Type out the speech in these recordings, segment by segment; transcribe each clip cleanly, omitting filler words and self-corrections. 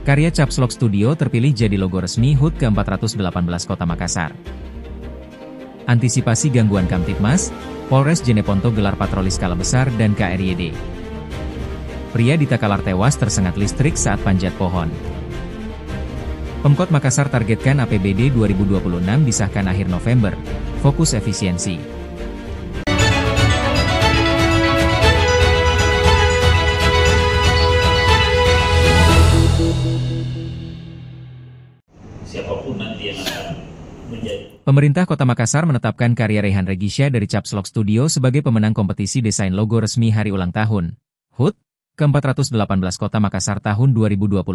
Karya Caps Lock Studio terpilih jadi logo resmi HUT ke-418 Kota Makassar. Antisipasi gangguan Kamtibmas, Polres Jeneponto gelar patroli skala besar dan KRYD. Pria di Takalar tewas tersengat listrik saat panjat pohon. Pemkot Makassar targetkan APBD 2026 disahkan akhir November, fokus efisiensi. Siapapun nanti yang akan menjadi. Pemerintah Kota Makassar menetapkan karya Reyhan Regisha dari Caps Lock Studio sebagai pemenang kompetisi desain logo resmi hari ulang tahun HUT ke-418 Kota Makassar tahun 2025.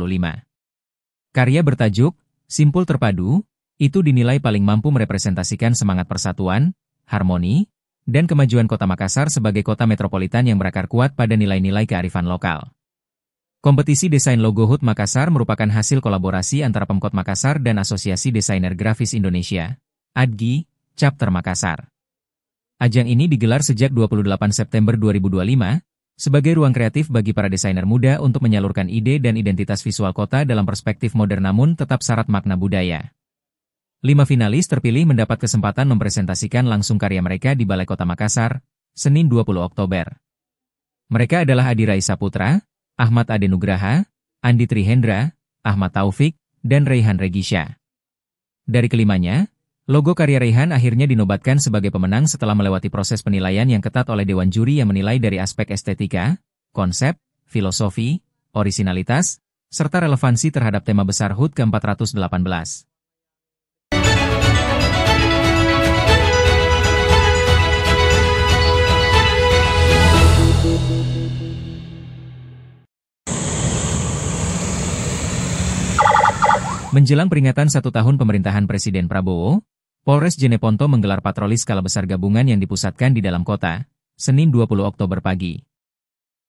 Karya bertajuk Simpul Terpadu itu dinilai paling mampu merepresentasikan semangat persatuan, harmoni, dan kemajuan Kota Makassar sebagai kota metropolitan yang berakar kuat pada nilai-nilai kearifan lokal. Kompetisi desain logo HUT Makassar merupakan hasil kolaborasi antara Pemkot Makassar dan Asosiasi Desainer Grafis Indonesia, ADGI, Chapter Makassar. Ajang ini digelar sejak 28 September 2025, sebagai ruang kreatif bagi para desainer muda untuk menyalurkan ide dan identitas visual kota dalam perspektif modern namun tetap syarat makna budaya. 5 finalis terpilih mendapat kesempatan mempresentasikan langsung karya mereka di Balai Kota Makassar, Senin 20 Oktober. Mereka adalah Adi Raisa Putra, Ahmad Ade Nugraha, Andi Trihendra, Ahmad Taufik, dan Reyhan Regisha. Dari kelimanya, logo karya Reyhan akhirnya dinobatkan sebagai pemenang setelah melewati proses penilaian yang ketat oleh Dewan Juri yang menilai dari aspek estetika, konsep, filosofi, orisinalitas, serta relevansi terhadap tema besar HUT ke-418. Menjelang peringatan 1 tahun pemerintahan Presiden Prabowo, Polres Jeneponto menggelar patroli skala besar gabungan yang dipusatkan di dalam kota, Senin 20 Oktober pagi.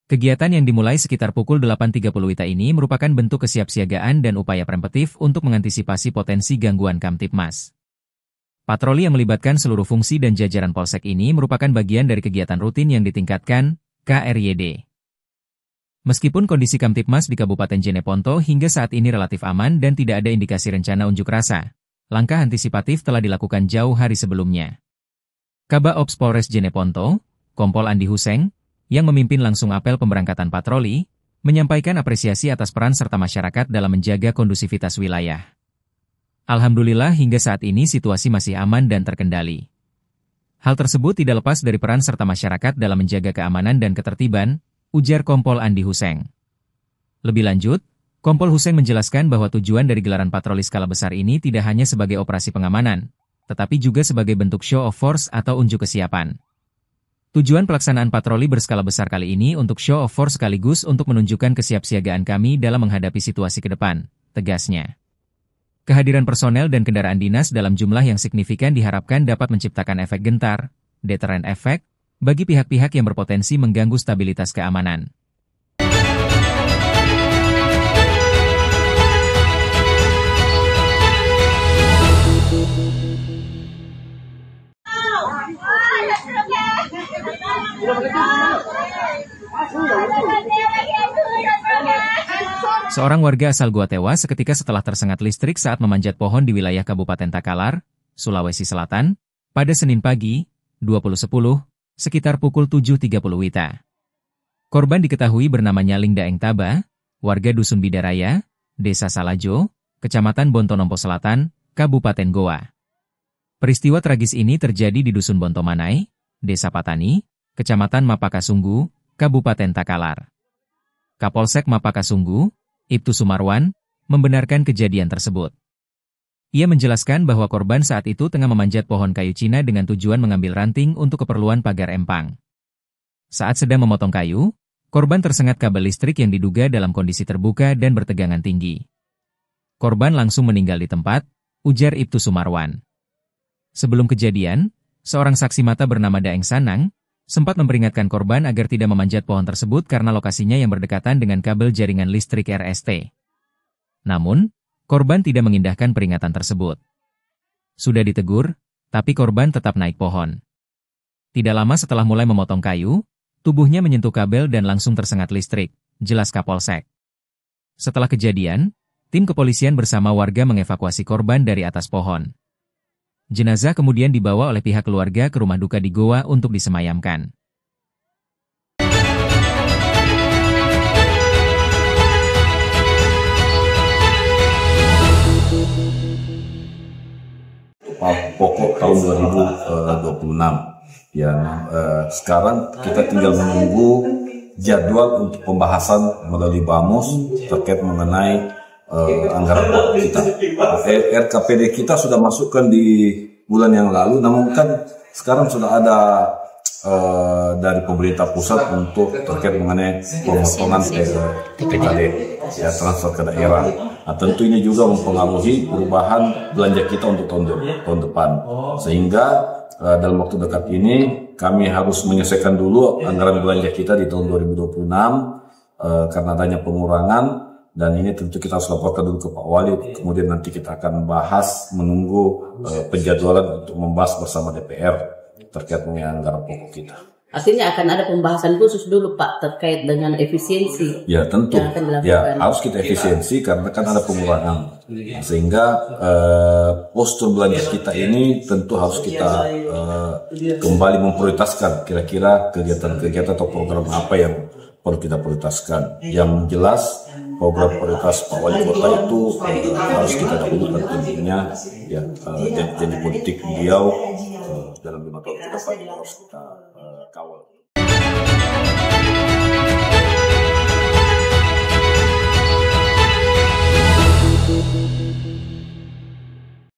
Kegiatan yang dimulai sekitar pukul 8.30 WITA ini merupakan bentuk kesiapsiagaan dan upaya preventif untuk mengantisipasi potensi gangguan Kamtibmas. Patroli yang melibatkan seluruh fungsi dan jajaran Polsek ini merupakan bagian dari kegiatan rutin yang ditingkatkan KRYD. Meskipun kondisi Kamtibmas di Kabupaten Jeneponto hingga saat ini relatif aman dan tidak ada indikasi rencana unjuk rasa, langkah antisipatif telah dilakukan jauh hari sebelumnya. Kaba Ops Polres Jeneponto, Kompol Andi Huseng, yang memimpin langsung apel pemberangkatan patroli, menyampaikan apresiasi atas peran serta masyarakat dalam menjaga kondusivitas wilayah. Alhamdulillah hingga saat ini situasi masih aman dan terkendali. Hal tersebut tidak lepas dari peran serta masyarakat dalam menjaga keamanan dan ketertiban, ujar Kompol Andi Huseng. Lebih lanjut, Kompol Huseng menjelaskan bahwa tujuan dari gelaran patroli skala besar ini tidak hanya sebagai operasi pengamanan, tetapi juga sebagai bentuk show of force atau unjuk kesiapan. Tujuan pelaksanaan patroli berskala besar kali ini untuk show of force sekaligus untuk menunjukkan kesiapsiagaan kami dalam menghadapi situasi ke depan, tegasnya. Kehadiran personel dan kendaraan dinas dalam jumlah yang signifikan diharapkan dapat menciptakan efek gentar, deterrent effect, bagi pihak-pihak yang berpotensi mengganggu stabilitas keamanan. Seorang warga asal Goa tewas seketika setelah tersengat listrik saat memanjat pohon di wilayah Kabupaten Takalar, Sulawesi Selatan, pada Senin pagi, 20.10, sekitar pukul 7.30 WITA. Korban diketahui bernama Nyaling Daeng Taba, warga Dusun Bidaraya, Desa Salajo, Kecamatan Bontonompo Selatan, Kabupaten Goa. Peristiwa tragis ini terjadi di Dusun Bontomanai, Desa Patani, Kecamatan Mapakasunggu, Kabupaten Takalar. Kapolsek Mapakasunggu, Ibtu Sumarwan, membenarkan kejadian tersebut. Ia menjelaskan bahwa korban saat itu tengah memanjat pohon kayu Cina dengan tujuan mengambil ranting untuk keperluan pagar empang. Saat sedang memotong kayu, korban tersengat kabel listrik yang diduga dalam kondisi terbuka dan bertegangan tinggi. Korban langsung meninggal di tempat, ujar Ibtu Sumarwan. Sebelum kejadian, seorang saksi mata bernama Daeng Sanang, sempat memperingatkan korban agar tidak memanjat pohon tersebut karena lokasinya yang berdekatan dengan kabel jaringan listrik RST. Namun, korban tidak mengindahkan peringatan tersebut. Sudah ditegur, tapi korban tetap naik pohon. Tidak lama setelah mulai memotong kayu, tubuhnya menyentuh kabel dan langsung tersengat listrik, jelas Kapolsek. Setelah kejadian, Tim kepolisian bersama warga mengevakuasi korban dari atas pohon. Jenazah kemudian dibawa oleh pihak keluarga ke rumah duka di Goa untuk disemayamkan. Pokok tahun 2026. Ya, sekarang kita tinggal menunggu jadwal untuk pembahasan melalui BAMUS terkait mengenai anggaran pokok kita. RKPD kita sudah masukkan di bulan yang lalu, namun kan sekarang sudah ada dari pemerintah pusat untuk terkait mengenai pemotongan TPKD, ya, transfer ke daerah. Nah, tentu ini juga mempengaruhi perubahan belanja kita untuk tahun depan, sehingga dalam waktu dekat ini kami harus menyelesaikan dulu anggaran belanja kita di tahun 2026 karena adanya pengurangan, dan ini tentu kita harus laporkan dulu ke Pak Wali. Kemudian nanti kita akan bahas, menunggu penjadwalan untuk membahas bersama DPR terkait mengenai anggaran pokok kita. Artinya akan ada pembahasan khusus dulu Pak terkait dengan efisiensi. Ya tentu, ya harus kita efisiensi karena kan ada pengurangan, sehingga postur belanja kita ini tentu harus kita kembali memprioritaskan kira-kira kegiatan-kegiatan atau program apa yang perlu kita prioritaskan. Yang jelas program prioritas Pak Wali Kota itu harus kita dahulukan tentunya, ya, janji politik beliau dalam 5 tahun ke depan harus kita kawal.